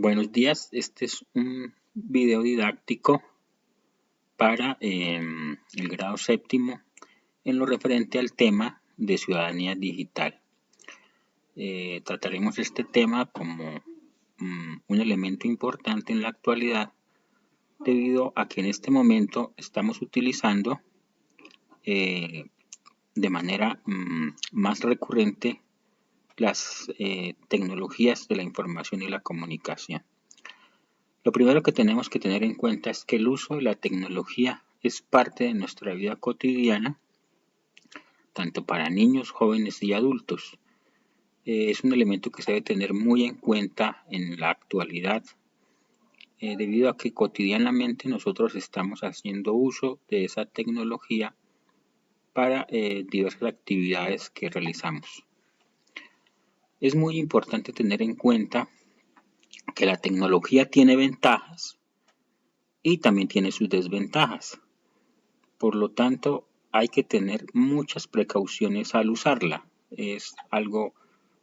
Buenos días, este es un video didáctico para el grado séptimo en lo referente al tema de ciudadanía digital. Trataremos este tema como un elemento importante en la actualidad debido a que en este momento estamos utilizando de manera más recurrente las tecnologías de la información y la comunicación. Lo primero que tenemos que tener en cuenta es que el uso de la tecnología es parte de nuestra vida cotidiana, tanto para niños, jóvenes y adultos. Es un elemento que se debe tener muy en cuenta en la actualidad, debido a que cotidianamente nosotros estamos haciendo uso de esa tecnología para diversas actividades que realizamos. Es muy importante tener en cuenta que la tecnología tiene ventajas y también tiene sus desventajas. Por lo tanto, hay que tener muchas precauciones al usarla. Es algo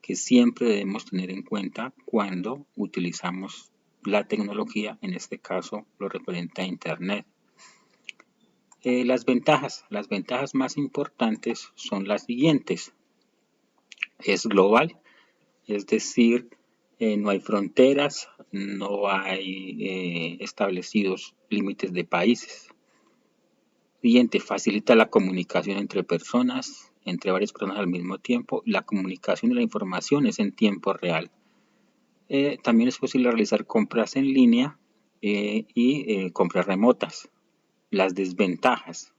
que siempre debemos tener en cuenta cuando utilizamos la tecnología, en este caso lo referente a Internet. Las ventajas más importantes son las siguientes. Es global, es decir, no hay fronteras, no hay establecidos límites de países. Siguiente, facilita la comunicación entre personas, entre varias personas al mismo tiempo. La comunicación y la información es en tiempo real. También es posible realizar compras en línea y compras remotas. Las desventajas.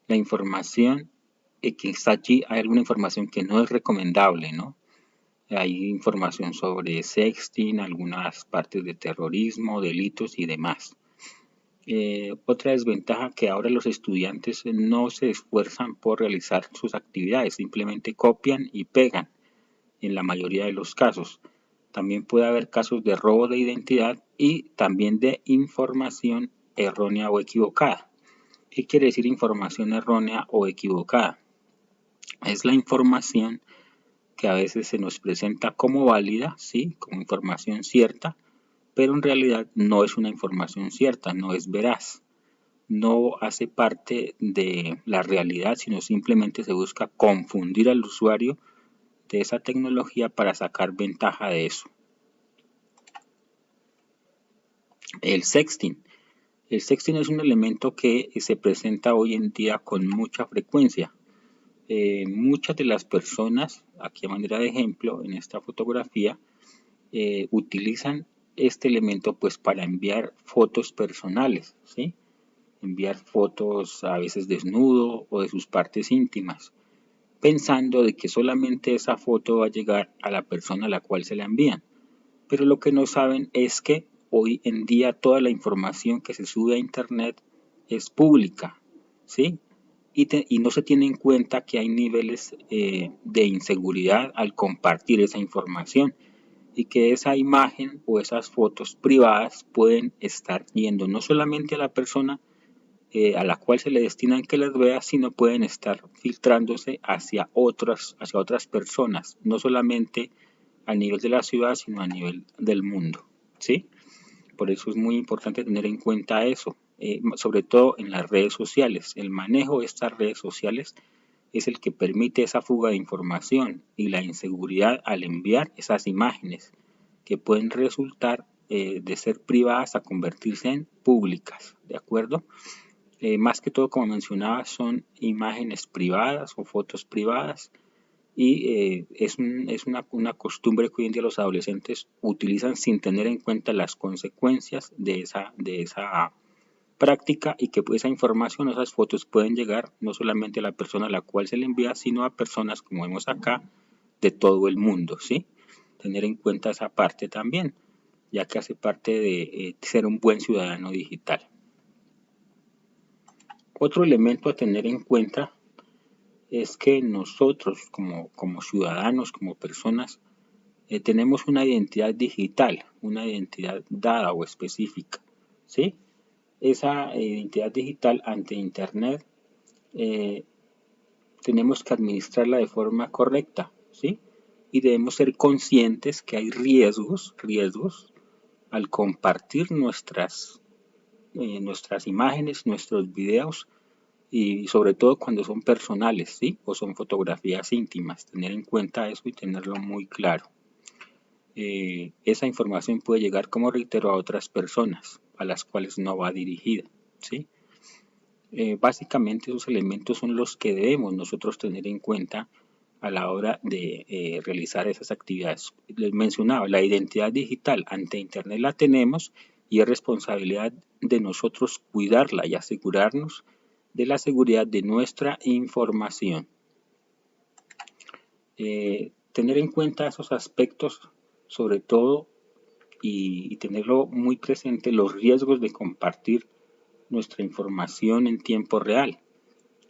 La información que está allí, hay alguna información que no es recomendable, ¿no? Hay información sobre sexting, algunas partes de terrorismo, delitos y demás. Otra desventaja, que ahora los estudiantes no se esfuerzan por realizar sus actividades, simplemente copian y pegan en la mayoría de los casos. También puede haber casos de robo de identidad y también de información errónea o equivocada. ¿Qué quiere decir información errónea o equivocada? Es la información que a veces se nos presenta como válida, ¿sí? Como información cierta, pero en realidad no es una información cierta, no es veraz. No hace parte de la realidad, sino simplemente se busca confundir al usuario de esa tecnología para sacar ventaja de eso. El sexting. El sexting es un elemento que se presenta hoy en día con mucha frecuencia. Muchas de las personas, aquí a manera de ejemplo, en esta fotografía, utilizan este elemento pues para enviar fotos personales, ¿sí? Enviar fotos a veces desnudo o de sus partes íntimas, pensando de que solamente esa foto va a llegar a la persona a la cual se la envían. Pero lo que no saben es que hoy en día toda la información que se sube a internet es pública, ¿sí? Y no se tiene en cuenta que hay niveles de inseguridad al compartir esa información y que esa imagen o esas fotos privadas pueden estar yendo no solamente a la persona a la cual se le destinan que las vea, sino pueden estar filtrándose hacia otras personas, no solamente a nivel de la ciudad, sino a nivel del mundo, ¿sí? Por eso es muy importante tener en cuenta eso, sobre todo en las redes sociales. El manejo de estas redes sociales es el que permite esa fuga de información y la inseguridad al enviar esas imágenes que pueden resultar de ser privadas a convertirse en públicas, ¿de acuerdo? Más que todo, como mencionaba, son imágenes privadas o fotos privadas y es una costumbre que hoy en día los adolescentes utilizan sin tener en cuenta las consecuencias de esa práctica y que esa información, esas fotos pueden llegar no solamente a la persona a la cual se le envía, sino a personas, como vemos acá, de todo el mundo, ¿sí? Tener en cuenta esa parte también, ya que hace parte de ser un buen ciudadano digital. Otro elemento a tener en cuenta es que nosotros como ciudadanos, como personas, tenemos una identidad digital, una identidad dada o específica, ¿sí? Esa identidad digital ante Internet tenemos que administrarla de forma correcta, ¿sí? Y debemos ser conscientes que hay riesgos al compartir nuestras imágenes, nuestros videos y sobre todo cuando son personales, ¿sí? O son fotografías íntimas, tener en cuenta eso y tenerlo muy claro. Esa información puede llegar, como reitero, a otras personas a las cuales no va dirigida, ¿sí? Básicamente esos elementos son los que debemos nosotros tener en cuenta a la hora de realizar esas actividades. Les mencionaba, la identidad digital ante Internet la tenemos y es responsabilidad de nosotros cuidarla y asegurarnos de la seguridad de nuestra información. Tener en cuenta esos aspectos, sobre todo, y tenerlo muy presente, los riesgos de compartir nuestra información en tiempo real.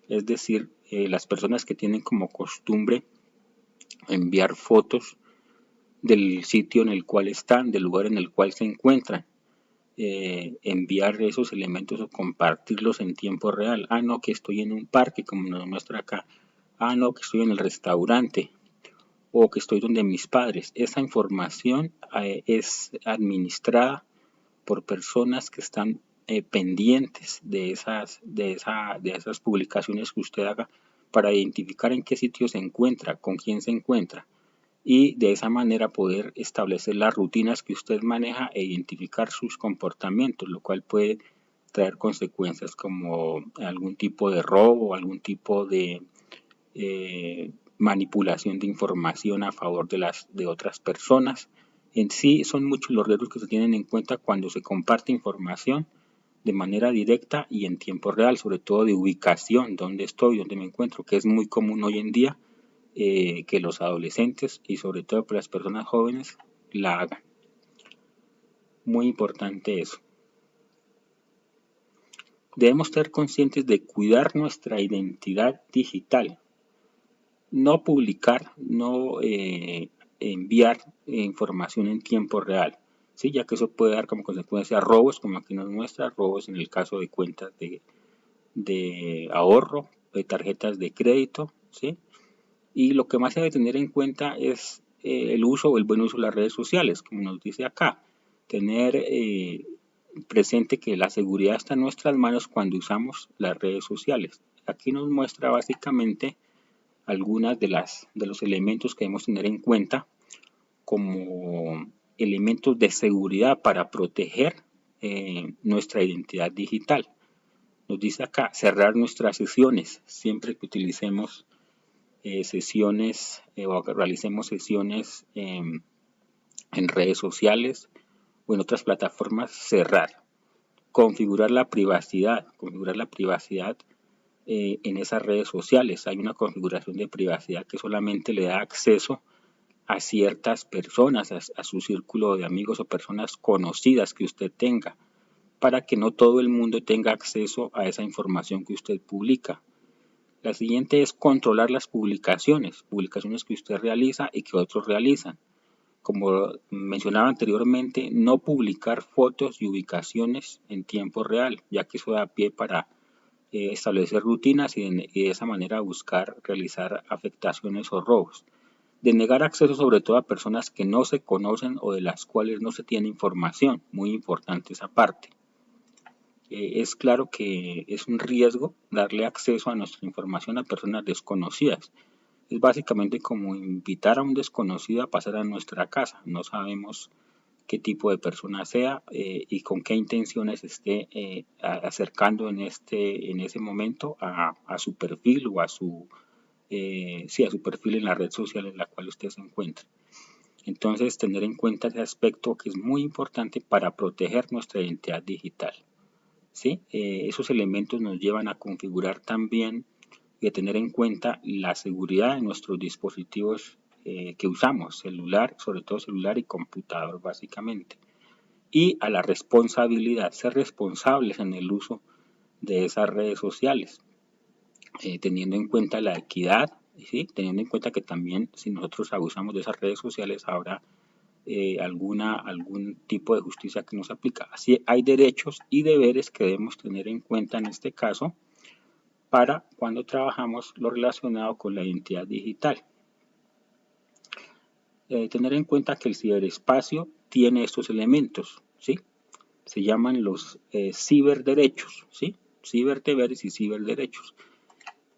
Es decir, las personas que tienen como costumbre enviar fotos del sitio en el cual están, del lugar en el cual se encuentran, enviar esos elementos o compartirlos en tiempo real. Ah, no, que estoy en un parque, como nos muestra acá. Ah, no, que estoy en el restaurante o que estoy donde mis padres. Esa información es administrada por personas que están pendientes de esas publicaciones que usted haga para identificar en qué sitio se encuentra, con quién se encuentra y de esa manera poder establecer las rutinas que usted maneja e identificar sus comportamientos, lo cual puede traer consecuencias como algún tipo de robo, algún tipo de manipulación de información a favor de otras personas. En sí son muchos los riesgos que se tienen en cuenta cuando se comparte información de manera directa y en tiempo real, sobre todo de ubicación, dónde estoy, dónde me encuentro, que es muy común hoy en día que los adolescentes y sobre todo las personas jóvenes la hagan. Muy importante eso. Debemos ser conscientes de cuidar nuestra identidad digital, no publicar, no enviar información en tiempo real, ¿sí? Ya que eso puede dar como consecuencia robos, como aquí nos muestra, robos en el caso de cuentas de ahorro, de tarjetas de crédito, ¿sí? Y lo que más se debe tener en cuenta es el uso o el buen uso de las redes sociales, como nos dice acá. Tener presente que la seguridad está en nuestras manos cuando usamos las redes sociales. Aquí nos muestra básicamente algunas de los elementos que debemos tener en cuenta como elementos de seguridad para proteger nuestra identidad digital. Nos dice acá cerrar nuestras sesiones siempre que utilicemos sesiones o realicemos sesiones en redes sociales o en otras plataformas, cerrar. Configurar la privacidad en esas redes sociales. Hay una configuración de privacidad que solamente le da acceso a ciertas personas, a su círculo de amigos o personas conocidas que usted tenga, para que no todo el mundo tenga acceso a esa información que usted publica. La siguiente es controlar las publicaciones que usted realiza y que otros realizan. Como mencionaba anteriormente, no publicar fotos y ubicaciones en tiempo real, ya que eso da pie para establecer rutinas y de esa manera buscar realizar afectaciones o robos. Denegar acceso sobre todo a personas que no se conocen o de las cuales no se tiene información, muy importante esa parte. Es claro que es un riesgo darle acceso a nuestra información a personas desconocidas. Es básicamente como invitar a un desconocido a pasar a nuestra casa. No sabemos qué tipo de persona sea y con qué intenciones esté acercando en ese momento a su perfil o a su perfil en la red social en la cual usted se encuentra. Entonces, tener en cuenta ese aspecto que es muy importante para proteger nuestra identidad digital. ¿Sí? Esos elementos nos llevan a configurar también y a tener en cuenta la seguridad de nuestros dispositivos que usamos, celular, sobre todo celular y computador básicamente. Y a la responsabilidad, ser responsables en el uso de esas redes sociales, teniendo en cuenta la equidad, ¿sí? Teniendo en cuenta que también si nosotros abusamos de esas redes sociales habrá algún tipo de justicia que nos aplica. Así hay derechos y deberes que debemos tener en cuenta en este caso para cuando trabajamos lo relacionado con la identidad digital. Tener en cuenta que el ciberespacio tiene estos elementos. ¿sí? Se llaman los ciberderechos, ¿sí? Ciberdeberes y ciberderechos.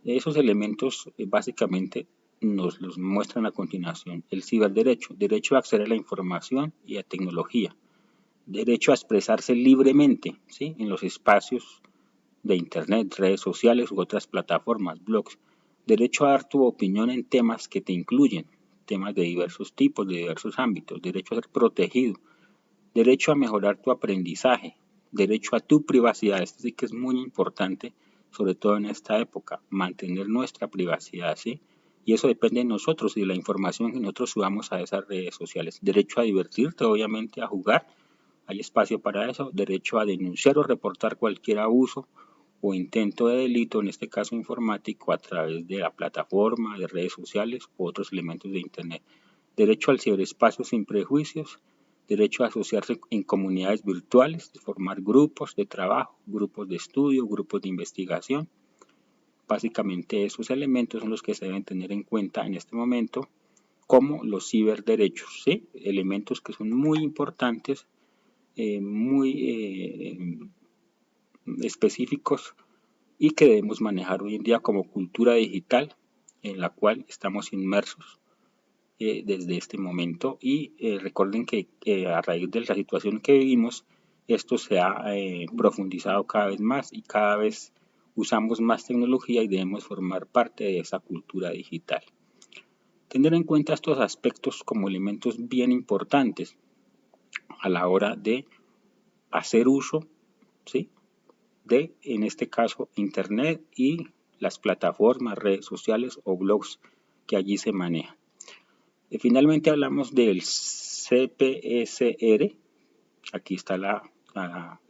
Esos elementos básicamente nos los muestran a continuación. El ciberderecho, derecho a acceder a la información y a tecnología, derecho a expresarse libremente, ¿sí? En los espacios de Internet, redes sociales u otras plataformas, blogs, derecho a dar tu opinión en temas que te incluyen, temas de diversos tipos, de diversos ámbitos, derecho a ser protegido, derecho a mejorar tu aprendizaje, derecho a tu privacidad. Esto sí que es muy importante, sobre todo en esta época, mantener nuestra privacidad, ¿sí? Y eso depende de nosotros y de la información que nosotros subamos a esas redes sociales. Derecho a divertirte, obviamente, a jugar, hay espacio para eso. Derecho a denunciar o reportar cualquier abuso o intento de delito, en este caso informático, a través de la plataforma, de redes sociales u otros elementos de Internet. Derecho al ciberespacio sin prejuicios, derecho a asociarse en comunidades virtuales, de formar grupos de trabajo, grupos de estudio, grupos de investigación. Básicamente esos elementos son los que se deben tener en cuenta en este momento como los ciberderechos, ¿sí? Elementos que son muy importantes, muy específicos y que debemos manejar hoy en día como cultura digital en la cual estamos inmersos desde este momento. Y recuerden que a raíz de la situación que vivimos, esto se ha profundizado cada vez más y cada vez usamos más tecnología y debemos formar parte de esa cultura digital. Tener en cuenta estos aspectos como elementos bien importantes a la hora de hacer uso, ¿sí? De, en este caso, Internet y las plataformas, redes sociales o blogs que allí se manejan. Finalmente hablamos del CPSR. Aquí está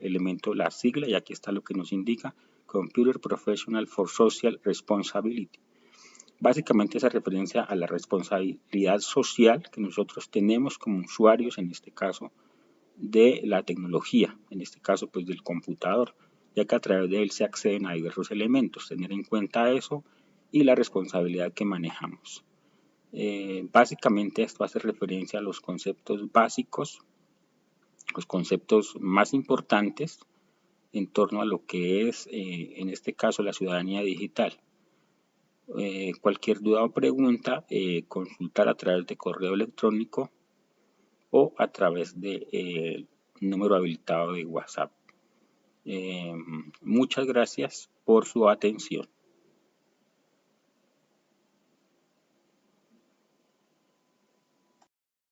elemento, la sigla, y aquí está lo que nos indica Computer Professional for Social Responsibility. Básicamente esa referencia a la responsabilidad social que nosotros tenemos como usuarios, en este caso, de la tecnología, en este caso pues del computador, ya que a través de él se acceden a diversos elementos, tener en cuenta eso y la responsabilidad que manejamos. Básicamente esto hace referencia a los conceptos básicos, los conceptos más importantes en torno a lo que es, en este caso, la ciudadanía digital. Cualquier duda o pregunta, consultar a través de correo electrónico o a través de número habilitado de WhatsApp. Muchas gracias por su atención.